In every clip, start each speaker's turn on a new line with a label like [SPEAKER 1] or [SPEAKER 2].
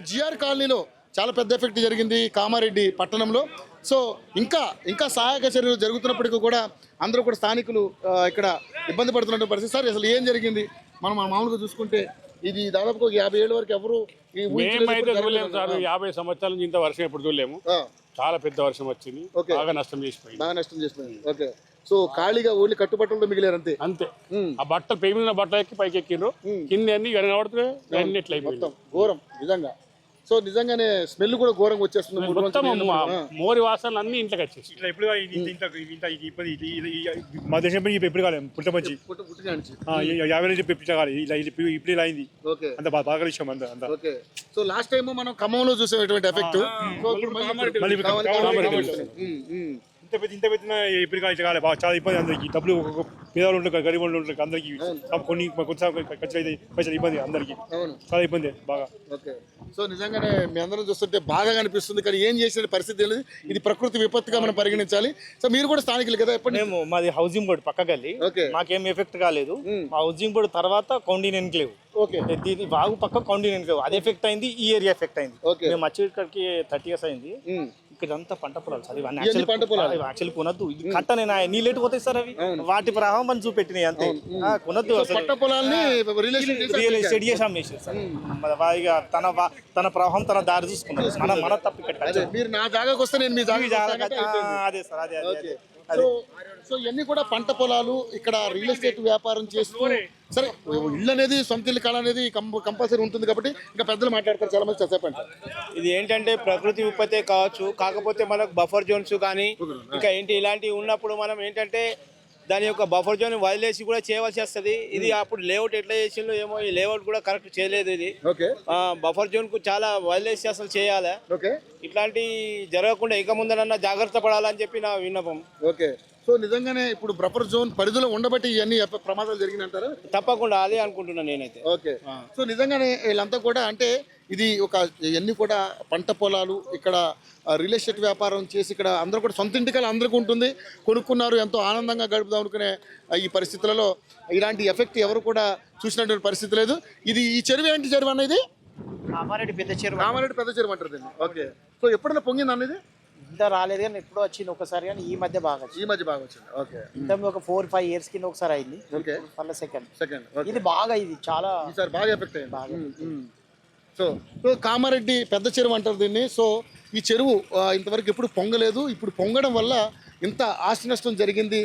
[SPEAKER 1] GR కాలనీలో చాలా పెద్ద ఎఫెక్ట్ జరిగింది కామారెడ్డి పట్టణంలో. సో ఇంకా సహాయక చర్యలు జరుగుతున్నప్పటికీ కూడా అందరూ కూడా స్థానికులు ఇక్కడ ఇబ్బంది పడుతున్న పరిస్థితి. సార్ అసలు ఏం జరిగింది? మనం మామూలుగా చూసుకుంటే ఇది దాదాపు 50 ఏళ్ళ వరకు ఎవరు
[SPEAKER 2] 50 సంవత్సరాల నుంచి ఇంత వర్షం ఎప్పుడు చూడలేము. చాలా పెద్ద వర్షం వచ్చింది, బాగా నష్టం చేసిపోయింది.
[SPEAKER 1] ఓకే, సో ఖాళీగా ఓన్లీ కట్టుబట్టలతో మిగిలారు అంతే.
[SPEAKER 2] ఆ బట్టలు పేమిన బట్టలు ఎక్కి పైకి ఎక్కిండ్రు, కింద అన్ని కనబడుతున్నాయి, అన్ని ఎట్లా అయిపోయింది.
[SPEAKER 1] ఘోరం నిజంగా. సో నిజంగానే స్మెల్ కూడా ఘోరంగా వచ్చేస్తుంది.
[SPEAKER 2] మోరి వాసనలు అన్ని ఇంట్లోకి వచ్చేసి
[SPEAKER 3] మా దేశం ఎప్పుడు కాలేదు పుట్టమంచి 50 నుంచి పెంచాలి ఇప్పుడు ఇలా అయింది. అంత బాగా విషయం అంత.
[SPEAKER 1] సో లాస్ట్ టైం మనం ఖమ్మంలో చూసేటువంటి ఎఫెక్ట్
[SPEAKER 3] ఇంత పెట్టిన ఎప్పుడు కాలే చాలా ఇబ్బంది అందరికి. డబ్బులు పేదవాళ్ళు ఉంటారు, గరీబ్ వాళ్ళు ఉంటారు, అందరికి కొన్ని ఖర్చు అయితే పైసలు ఇబ్బంది అందరికి, చాలా ఇబ్బంది బాగా.
[SPEAKER 1] ఓకే, సో నిజంగానే మీ అందరం చూస్తుంటే బాగా అనిపిస్తుంది, కానీ ఏం చేసే పరిస్థితి లేదు. ఇది ప్రకృతి విపత్తుగా మనం పరిగణించాలి. సో మీరు కూడా స్థానికులు కదా?
[SPEAKER 4] మేము మాది హౌసింగ్ బోర్డు పక్క గల్లి, మాకేం ఎఫెక్ట్ కాలేదు. మా హౌసింగ్ బోర్డు తర్వాత కౌండిన్ ఎన్క్లేవ్, దీని బాగు పక్క కౌండిన్ ఎన్క్లేవ్, అది ఎఫెక్ట్ అయింది. ఈ ఏరియా ఎఫెక్ట్ అయింది. మేము వచ్చి ఇక్కడికి 30 years అయింది. ఇక్కడంతా పంట పొలాలు సార్, ఇవన్నీ యాక్చువల్లీ కొనద్దు. ఇది కట్టనే నీళ్ళు ఎటు పోతాయి సార్, అవి వాటి ప్రభావం మనం చూపెట్టినాయి అంతే. కొనద్దు
[SPEAKER 1] పంట పొలాల్ని
[SPEAKER 4] రియల్ ఎస్టేట్ చేసి అమ్మేసారు సార్. తన ప్రభావం తన దారి చూసుకున్నాడు. మన తప్పి కట్టాలి.
[SPEAKER 1] మీరు నా జాగాకి వస్తే నేను మీ జాగా.
[SPEAKER 4] అదే సార్, అదే.
[SPEAKER 1] సో ఇవన్నీ కూడా పంట పొలాలు, ఇక్కడ రియల్ ఎస్టేట్ వ్యాపారం చేస్తూ సరే ఇల్లు అనేది సొంత ఇల్లు కాడ అనేది కంపల్సరీ ఉంటుంది కాబట్టి ఇంకా పెద్దలు మాట్లాడతారు చాలా మంది. చెప్పండి.
[SPEAKER 5] ఇది ఏంటంటే ప్రకృతి విపత్తే కావచ్చు, కాకపోతే మనకు బఫర్ జోన్స్ కానీ ఇంకా ఏంటి ఇలాంటివి ఉన్నప్పుడు మనం ఏంటంటే దాని యొక్క బఫర్ జోన్ వదిలేసి కూడా చేయవలసి వస్తుంది. ఇది అప్పుడు లేఅవుట్ ఎట్లా చేసిందో ఏమో, ఈ లేఅవుట్ కూడా కరెక్ట్ చేయలేదు. ఇది బఫర్ జోన్ కు చాలా వదిలేసి అసలు చేయాలి. ఇట్లాంటి జరగకుండా ఇక ముందరన్నా జాగ్రత్త పడాలని చెప్పి నా విన్నపం.
[SPEAKER 1] ఓకే, సో నిజంగానే ఇప్పుడు బఫర్ జోన్ పరిధిలో ఉండబట్టి ఇవన్నీ ప్రమాదాలు జరిగినంటారా?
[SPEAKER 5] తప్పకుండా అదే అనుకుంటున్నాను నేనైతే.
[SPEAKER 1] ఓకే, సో నిజంగానే వీళ్ళంతా కూడా అంటే ఇది ఇవన్నీ కూడా పంట పొలాలు, ఇక్కడ రియల్ ఎస్టేట్ వ్యాపారం చేసి ఇక్కడ అందరూ కూడా సొంత ఇంటికల్ అందరికీ ఉంటుంది, కొనుక్కున్నారు, ఎంతో ఆనందంగా గడుపుదాం అనుకునే ఈ పరిస్థితులలో ఇలాంటి ఎఫెక్ట్ ఎవరు కూడా చూసినటువంటి పరిస్థితి లేదు. ఇది ఈ చెరువు ఏంటి చెరువు అనేది?
[SPEAKER 4] కామారెడ్డి పెద్ద చెరువు.
[SPEAKER 1] కామారెడ్డి పెద్ద చెరువు అంటారు దీన్ని. ఓకే, సో ఎప్పుడైనా పొంగింది అనేది?
[SPEAKER 4] ఇంత రాలేదు కానీ ఎప్పుడో వచ్చింది ఒకసారి, కానీ ఈ మధ్య బాగా
[SPEAKER 1] వచ్చింది. ఓకే,
[SPEAKER 4] ఇంత ఒక 4-5 years కింద ఒకసారి అయింది. ఓకే, మళ్ళీ సెకండ్ ఇది బాగా, ఇది చాలా
[SPEAKER 1] ఈసారి బాగా ఎఫెక్ట్ అయింది. సో కామారెడ్డి పెద్ద చెరువు అంటారు దీన్ని. సో ఈ చెరువు ఇంతవరకు ఎప్పుడు పొంగలేదు. ఇప్పుడు పొంగడం వల్ల ఇంత ఆస్తి నష్టం జరిగింది.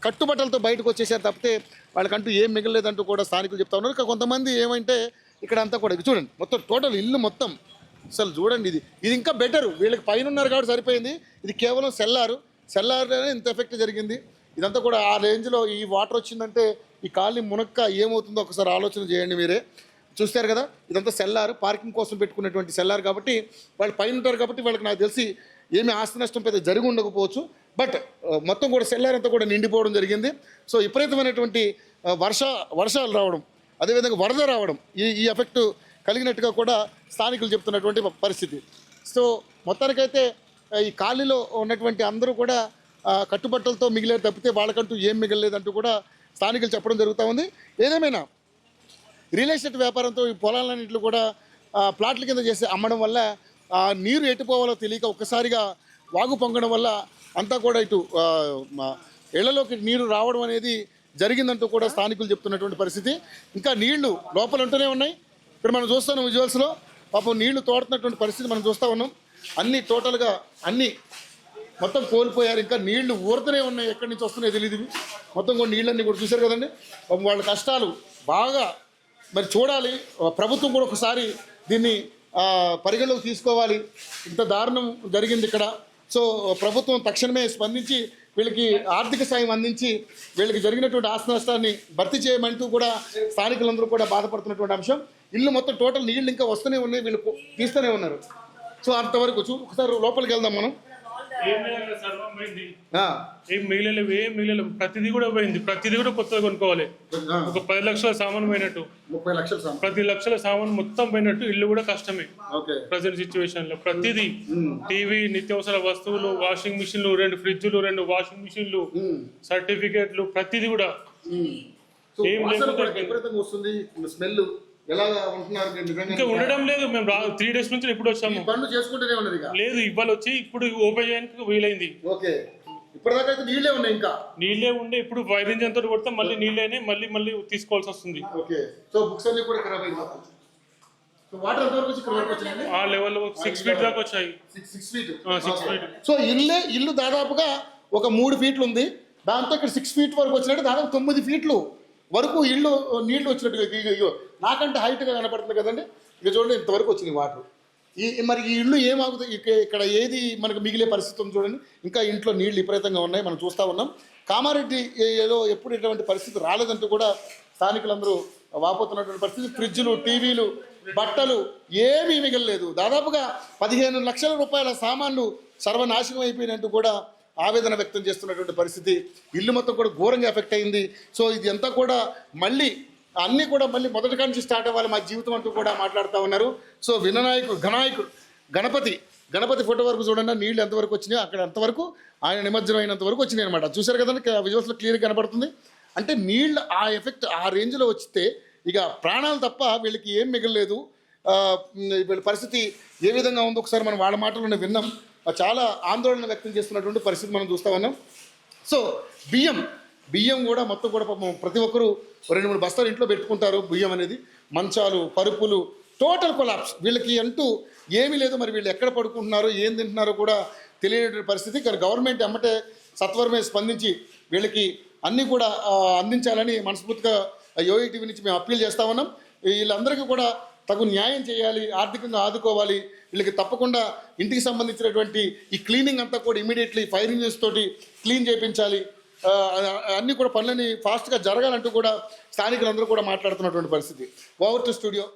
[SPEAKER 1] కట్టుబట్టలతో బయటకు వచ్చేసారు తప్పితే వాళ్ళకంటూ ఏం మిగలలేదంటూ కూడా స్థానికులు చెప్తా ఉన్నారు. ఇక కొంతమంది ఏమంటే ఇక్కడ అంతా కూడా చూడండి, మొత్తం టోటల్ ఇల్లు మొత్తం అసలు చూడండి, ఇది ఇంకా బెటరు. వీళ్ళకి పైన ఉన్నారు కాబట్టి సరిపోయింది. ఇది కేవలం సెల్లార్లోనే ఇంత ఎఫెక్ట్ జరిగింది. ఇదంతా కూడా ఆ రేంజ్లో ఈ వాటర్ వచ్చిందంటే ఈ కాలనీ మునక్క ఏమవుతుందో ఒకసారి ఆలోచన చేయండి. మీరే చూస్తారు కదా, ఇదంతా సెల్లార్, పార్కింగ్ కోసం పెట్టుకున్నటువంటి సెల్లార్ కాబట్టి వాళ్ళు పైన ఉంటారు కాబట్టి వాళ్ళకి నాకు తెలిసి ఏమీ ఆస్తి నష్టం పెద్ద జరిగి ఉండకపోవచ్చు. బట్ మొత్తం కూడా సెల్లార్ అంతా కూడా నిండిపోవడం జరిగింది. సో విపరీతమైనటువంటి వర్షాలు రావడం, అదేవిధంగా వరద రావడం, ఈ ఎఫెక్ట్ కలిగినట్టుగా కూడా స్థానికులు చెప్తున్నటువంటి పరిస్థితి. సో మొత్తానికైతే ఈ కాలనీలో ఉన్నటువంటి అందరూ కూడా కట్టుబట్టలతో మిగిలేరు తప్పితే వాళ్ళకంటూ ఏం మిగలలేదంటూ కూడా స్థానికులు చెప్పడం జరుగుతూ ఉంది. ఏదేమైనా రియల్ ఎస్టేట్ వ్యాపారంతో ఈ పొలాలన్నింటిలో కూడా ప్లాట్ల కింద చేసి అమ్మడం వల్ల నీరు ఎట్టుపోవాలో తెలియక ఒక్కసారిగా వాగు పొంగడం వల్ల అంతా కూడా ఇటు ఇళ్లలోకి నీరు రావడం అనేది జరిగిందంటూ కూడా స్థానికులు చెప్తున్నటువంటి పరిస్థితి. ఇంకా నీళ్లు లోపల ఉంటూనే ఉన్నాయి. ఇక్కడ మనం చూస్తున్నాం విజువల్స్లో పాపం నీళ్లు తోడుతున్నటువంటి పరిస్థితి మనం చూస్తూ ఉన్నాం. అన్నీ టోటల్గా అన్నీ మొత్తం కోల్పోయారు. ఇంకా నీళ్లు ఊరుతూనే ఉన్నాయి, ఎక్కడి నుంచి వస్తున్నాయో తెలియదు. మొత్తం కూడా నీళ్ళన్నీ కూడా చూశారు కదండి. పాపం వాళ్ళ కష్టాలు బాగా మరి చూడాలి. ప్రభుత్వం కూడా ఒకసారి దీన్ని పరిగణలోకి తీసుకోవాలి. ఇంత దారుణం జరిగింది ఇక్కడ. సో ప్రభుత్వం తక్షణమే స్పందించి వీళ్ళకి ఆర్థిక సాయం అందించి వీళ్ళకి జరిగినటువంటి ఆస్తి నష్టాన్ని భర్తీ చేయమంటూ కూడా స్థానికులందరూ కూడా బాధపడుతున్నటువంటి అంశం. ఇల్లు మొత్తం టోటల్ నీళ్ళు ఇంకా వస్తూనే ఉన్నాయి, వీళ్ళు తీస్తూనే ఉన్నారు. సో అంతవరకు ఒకసారి లోపలికి వెళ్దాం మనం.
[SPEAKER 2] ఏం మిగిలేదు, ప్రతిదీ కూడా పోయింది, ప్రతిదీ కూడా కొత్తగా కొనుక్కోవాలి. ఒక 10 లక్షల సామాను పోయినట్టు,
[SPEAKER 1] 30 లక్షల
[SPEAKER 2] 10 లక్షల సామాను మొత్తం పోయినట్టు. ఇల్లు కూడా కష్టమే ప్రజెంట్ సిచ్యువేషన్ లో. ప్రతిదీ టీవీ, నిత్యావసర వస్తువులు, వాషింగ్ మిషన్లు, 2 ఫ్రిడ్జ్లు, 2 వాషింగ్ మిషన్లు, సర్టిఫికేట్లు, ప్రతిదీ కూడా ఏం లేకుండా
[SPEAKER 1] వస్తుంది. స్మెల్ ఎలా ఉంటున్నారు మీరు నిజంగా?
[SPEAKER 2] ఇంకా ఉండడం లేదు. మేము 3 days నుంచి ఎప్పుడు వచ్చాము.
[SPEAKER 1] పనులు చేసుకుంటూనే ఉన్నది ఇక.
[SPEAKER 2] లేదు, ఇవాళ వచ్చి ఇప్పుడు ఓపెన్ చేయడానికి వీలైంది.
[SPEAKER 1] ఓకే, ఇప్పటిదాకా అయితే నీళ్ళే ఉన్నాయి, ఇంకా
[SPEAKER 2] నీళ్ళే ఉండే. ఇప్పుడు ఫైర్ ఇంజన్ తోటి కొడితే మళ్ళీ నీళ్ళేనే మళ్ళీ తీసుకోవాల్సి వస్తుంది.
[SPEAKER 1] ఓకే, సో బుక్స్ అన్ని కూడా ఖరాబ్ అయింది. సో వాటర్ ఎంతవరకు వచ్చి ఇక్కడ వరకు వచ్చినాయి?
[SPEAKER 2] ఆ లెవెల్ 6 feet దాకా వచ్చాయి.
[SPEAKER 1] 6 feet.
[SPEAKER 2] 6 feet.
[SPEAKER 1] సో ఇల్లు దాదాపుగా ఒక 3 feet ఉంది. దాంతో ఇక్కడ 6 feet వరకు వచ్చినట్టు దాదాపు 9 feet వరకు ఇల్లు నీళ్లు వచ్చినట్టుగా నాకంటే హైట్గా కనపడుతుంది కదండి. ఇక చూడండి, ఇంతవరకు వచ్చింది వాటర్. మరి ఈ ఇల్లు ఏమాగుతుంది ఇక్కడ, ఏది మనకు మిగిలే పరిస్థితి ఉంది చూడండి. ఇంకా ఇంట్లో నీళ్లు విపరీతంగా ఉన్నాయి, మనం చూస్తూ ఉన్నాం. కామారెడ్డి ఏదో ఎప్పుడు ఇటువంటి పరిస్థితి రాలేదంటూ కూడా స్థానికులందరూ వాపోతున్నటువంటి పరిస్థితి. ఫ్రిడ్జ్లు, టీవీలు, బట్టలు ఏమీ మిగలలేదు. దాదాపుగా 15 లక్షల రూపాయల సామాన్లు సర్వనాశనం అయిపోయినట్టు కూడా ఆవేదన వ్యక్తం చేస్తున్నటువంటి పరిస్థితి. ఇల్లు మొత్తం కూడా ఘోరంగా ఎఫెక్ట్ అయింది. సో ఇది అంతా కూడా మళ్ళీ అన్నీ కూడా మళ్ళీ మొదటి నుంచి స్టార్ట్ అవ్వాలి మా జీవితం అంటూ కూడా మాట్లాడుతూ ఉన్నారు. సో గణపతి ఫోటో వరకు చూడండి, నీళ్ళు ఎంతవరకు వచ్చినాయో అక్కడ అంతవరకు ఆయన నిమజ్జనం అయినంత వరకు వచ్చినాయి అనమాట. చూశారు కదండి, విజువల్స్లో క్లియర్గా కనపడుతుంది. అంటే నీళ్ళు ఆ ఎఫెక్ట్ ఆ రేంజ్లో వచ్చితే ఇక ప్రాణాలు తప్ప వీళ్ళకి ఏం మిగలలేదు. వీళ్ళ పరిస్థితి ఏ విధంగా ఉందో ఒకసారి మనం వాళ్ళ మాటలను విన్నాం. చాలా ఆందోళన వ్యక్తం చేస్తున్నటువంటి పరిస్థితి మనం చూస్తూ ఉన్నాం. సో బియ్యం కూడా మొత్తం కూడా పాపం ప్రతి ఒక్కరూ 2-3 బస్తాలు ఇంట్లో పెట్టుకుంటారు. బియ్యం అనేది, మంచాలు, పరుపులు, టోటల్ కొలాప్స్. వీళ్ళకి అంటూ ఏమీ లేదు. మరి వీళ్ళు ఎక్కడ పడుకుంటున్నారో ఏం తింటున్నారో కూడా తెలియనటువంటి పరిస్థితి. కానీ గవర్నమెంట్ అమ్మటే సత్వరమే స్పందించి వీళ్ళకి అన్నీ కూడా అందించాలని మనస్ఫూర్తిగా యోఈటీవీ నుంచి మేము అప్పీల్ చేస్తా ఉన్నాం. వీళ్ళందరికీ కూడా తగు న్యాయం చేయాలి, ఆర్థికంగా ఆదుకోవాలి. వీళ్ళకి తప్పకుండా ఇంటికి సంబంధించినటువంటి ఈ క్లీనింగ్ అంతా కూడా ఇమీడియట్లీ ఫైర్ ఇంజిన్స్ తోటి క్లీన్ చేయించాలి. అన్నీ కూడా పనులని ఫాస్ట్గా జరగాలంటూ కూడా స్థానికులందరూ కూడా మాట్లాడుతున్నటువంటి పరిస్థితి. Over to studio.